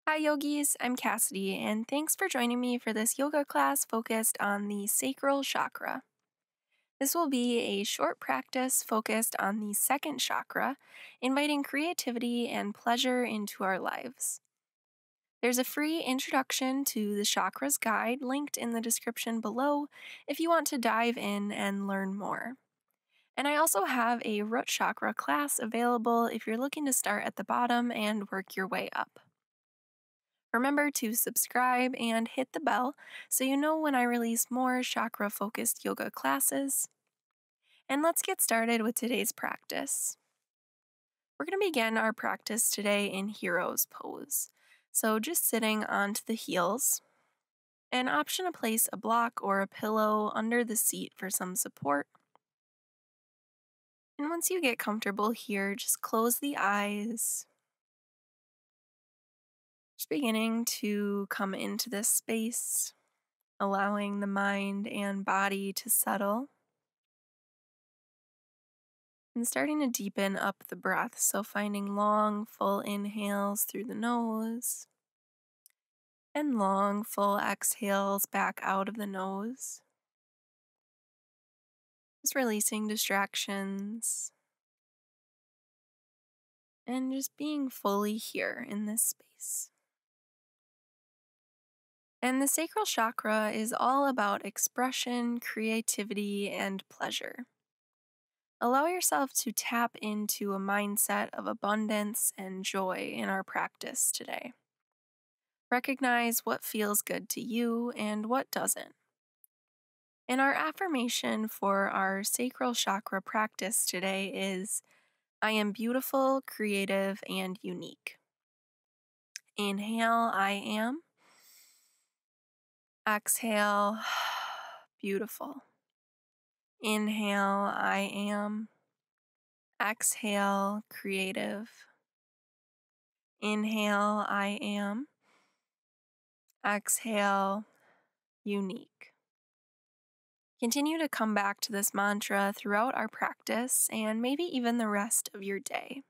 Hi yogis, I'm Cassidy, and thanks for joining me for this yoga class focused on the Sacral Chakra. This will be a short practice focused on the second chakra, inviting creativity and pleasure into our lives. There's a free introduction to the chakras guide linked in the description below if you want to dive in and learn more. And I also have a root chakra class available if you're looking to start at the bottom and work your way up. Remember to subscribe and hit the bell so you know when I release more chakra-focused yoga classes. And let's get started with today's practice. We're going to begin our practice today in Hero's Pose. So just sitting onto the heels. An option to place a block or a pillow under the seat for some support. And once you get comfortable here, just close the eyes. Just beginning to come into this space, allowing the mind and body to settle. And starting to deepen up the breath, so finding long, full inhales through the nose, and long, full exhales back out of the nose. Just releasing distractions, and just being fully here in this space. And the sacral chakra is all about expression, creativity, and pleasure. Allow yourself to tap into a mindset of abundance and joy in our practice today. Recognize what feels good to you and what doesn't. And our affirmation for our sacral chakra practice today is, I am beautiful, creative, and unique. Inhale, I am. Exhale, beautiful. Inhale, I am. Exhale, creative. Inhale, I am. Exhale, unique. Continue to come back to this mantra throughout our practice and maybe even the rest of your day.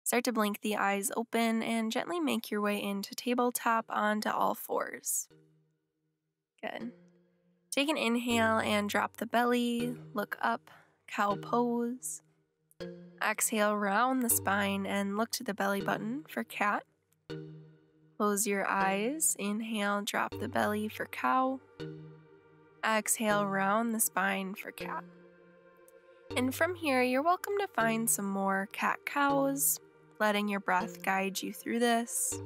Start to blink the eyes open and gently make your way into tabletop onto all fours. Good. Take an inhale and drop the belly, look up, cow pose. Exhale, round the spine and look to the belly button for cat. Close your eyes, inhale, drop the belly for cow. Exhale, round the spine for cat. And from here, you're welcome to find some more cat-cows, letting your breath guide you through this.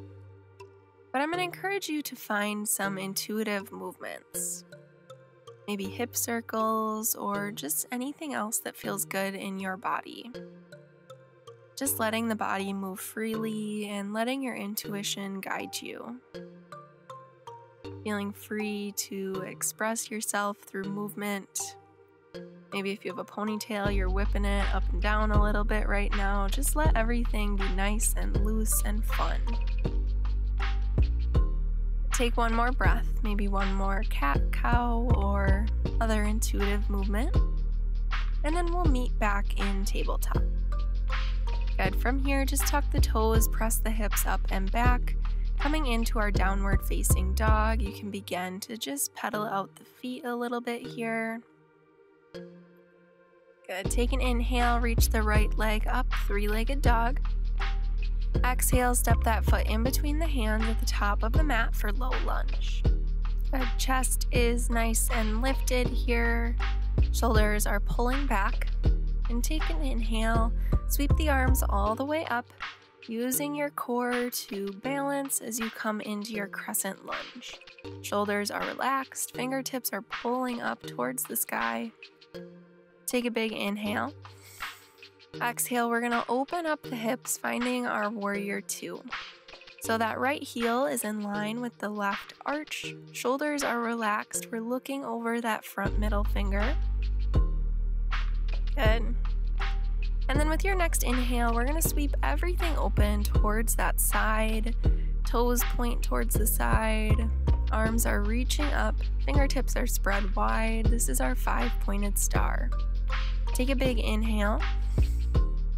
But I'm going to encourage you to find some intuitive movements. Maybe hip circles or just anything else that feels good in your body. Just letting the body move freely and letting your intuition guide you. Feeling free to express yourself through movement. Maybe if you have a ponytail, you're whipping it up and down a little bit right now. Just let everything be nice and loose and fun. Take one more breath, maybe one more cat-cow or other intuitive movement. And then we'll meet back in tabletop. Good. From here, just tuck the toes, press the hips up and back. Coming into our downward facing dog, you can begin to just pedal out the feet a little bit here. Good. Take an inhale, reach the right leg up, three-legged dog. Exhale, step that foot in between the hands at the top of the mat for low lunge. Good. Chest is nice and lifted here. Shoulders are pulling back. And take an inhale, sweep the arms all the way up, using your core to balance as you come into your crescent lunge. Shoulders are relaxed, fingertips are pulling up towards the sky. Take a big inhale. Exhale, we're going to open up the hips, finding our warrior two. So that right heel is in line with the left arch. Shoulders are relaxed. We're looking over that front middle finger. Good. And then with your next inhale, we're going to sweep everything open towards that side. Toes point towards the side. Arms are reaching up. Fingertips are spread wide. This is our 5-pointed star. Take a big inhale.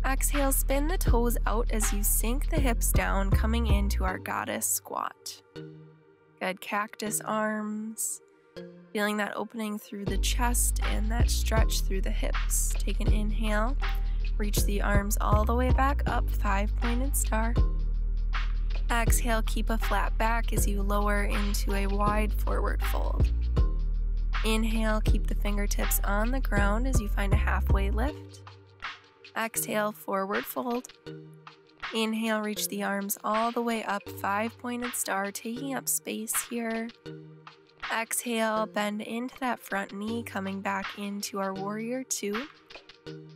Exhale, spin the toes out as you sink the hips down, coming into our goddess squat. Good, cactus arms. Feeling that opening through the chest and that stretch through the hips. Take an inhale. Reach the arms all the way back up, 5-pointed star. Exhale, keep a flat back as you lower into a wide forward fold. Inhale, keep the fingertips on the ground as you find a halfway lift. Exhale, forward fold. Inhale, reach the arms all the way up, 5-pointed star, taking up space here. Exhale, bend into that front knee, coming back into our warrior two.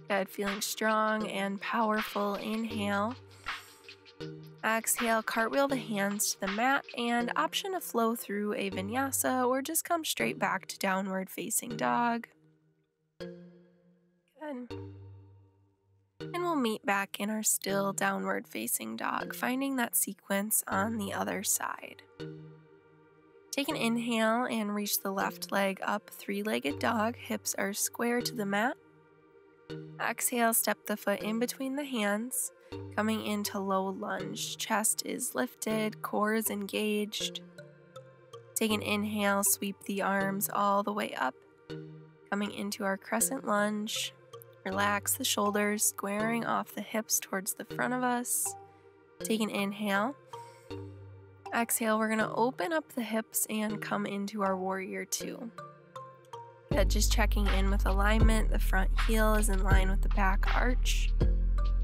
Good, feeling strong and powerful. Inhale. Exhale, cartwheel the hands to the mat, and option to flow through a vinyasa or just come straight back to downward facing dog. Good. And we'll meet back in our still downward facing dog, finding that sequence on the other side. Take an inhale and reach the left leg up, 3-legged dog. Hips are square to the mat. Exhale, step the foot in between the hands, coming into low lunge. Chest is lifted, core is engaged. Take an inhale, sweep the arms all the way up, coming into our crescent lunge. Relax the shoulders, squaring off the hips towards the front of us. Take an inhale. Exhale, we're going to open up the hips and come into our warrior two. Good, just checking in with alignment. The front heel is in line with the back arch.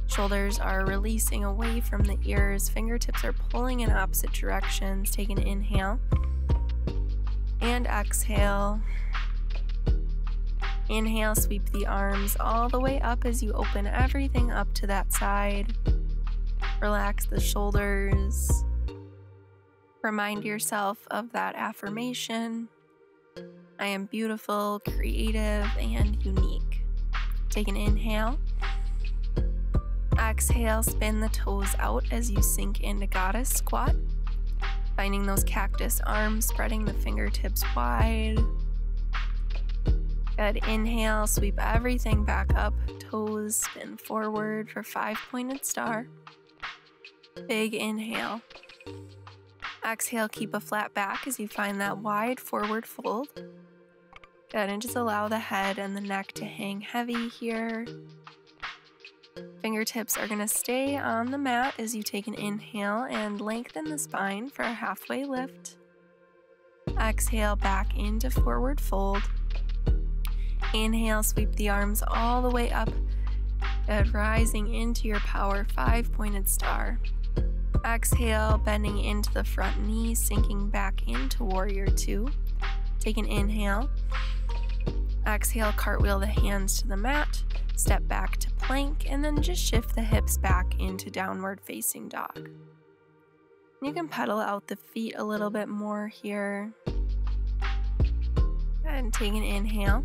Shoulders are releasing away from the ears. Fingertips are pulling in opposite directions. Take an inhale. And exhale. Inhale, sweep the arms all the way up as you open everything up to that side. Relax the shoulders. Remind yourself of that affirmation. I am beautiful, creative, and unique. Take an inhale. Exhale, spin the toes out as you sink into goddess squat. Finding those cactus arms, spreading the fingertips wide. Good, inhale, sweep everything back up. Toes spin forward for 5-pointed star. Big inhale. Exhale, keep a flat back as you find that wide forward fold. Good, and just allow the head and the neck to hang heavy here. Fingertips are going to stay on the mat as you take an inhale and lengthen the spine for a halfway lift. Exhale, back into forward fold. Inhale, sweep the arms all the way up. Good, rising into your power, 5-pointed star. Exhale, bending into the front knee, sinking back into warrior two. Take an inhale. Exhale, cartwheel the hands to the mat. Step back to plank, and then just shift the hips back into downward facing dog. You can pedal out the feet a little bit more here. And take an inhale.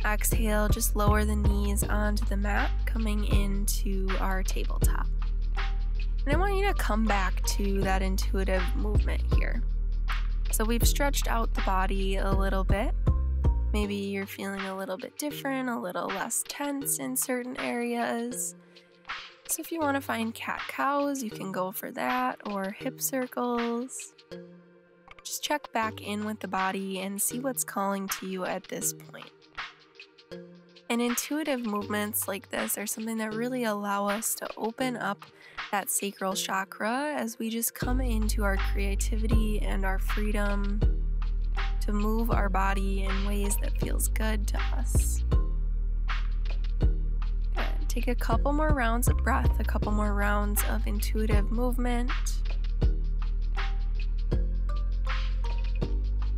Exhale, just lower the knees onto the mat, coming into our tabletop. And I want you to come back to that intuitive movement here. So we've stretched out the body a little bit. Maybe you're feeling a little bit different, a little less tense in certain areas. So if you want to find cat-cows, you can go for that, or hip circles. Just check back in with the body and see what's calling to you at this point. And intuitive movements like this are something that really allow us to open up that sacral chakra as we just come into our creativity and our freedom to move our body in ways that feels good to us. Good. Take a couple more rounds of breath, a couple more rounds of intuitive movement.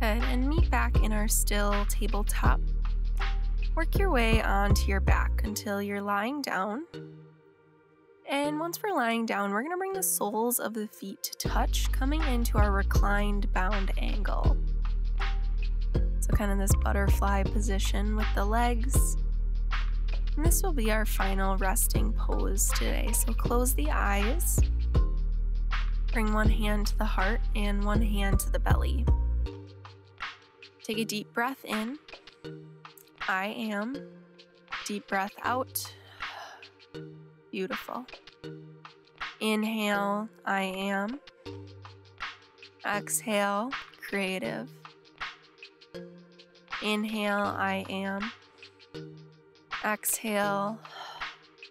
Good. And meet back in our still tabletop. Work your way onto your back until you're lying down. And once we're lying down, we're going to bring the soles of the feet to touch, coming into our reclined bound angle. So kind of this butterfly position with the legs. And this will be our final resting pose today. So close the eyes. Bring one hand to the heart and one hand to the belly. Take a deep breath in. I am. Deep breath out. Beautiful. Inhale, I am. Exhale, creative. Inhale, I am. Exhale,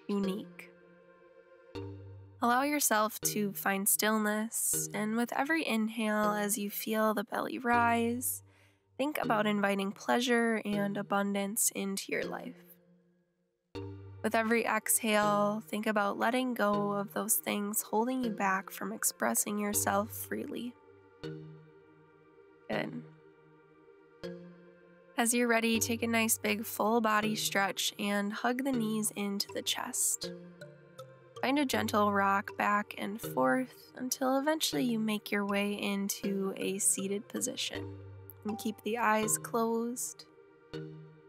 unique. Allow yourself to find stillness, and with every inhale, as you feel the belly rise, think about inviting pleasure and abundance into your life. With every exhale, think about letting go of those things holding you back from expressing yourself freely. Good. As you're ready, take a nice big full body stretch and hug the knees into the chest. Find a gentle rock back and forth until eventually you make your way into a seated position. And keep the eyes closed.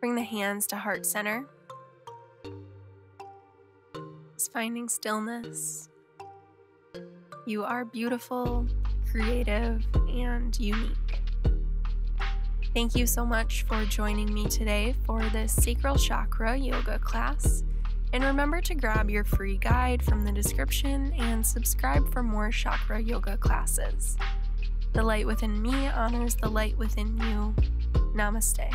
Bring the hands to heart center. Just finding stillness. You are beautiful, creative, and unique. Thank you so much for joining me today for this Sacral Chakra yoga class. And remember to grab your free guide from the description and subscribe for more chakra yoga classes. The light within me honors the light within you. Namaste.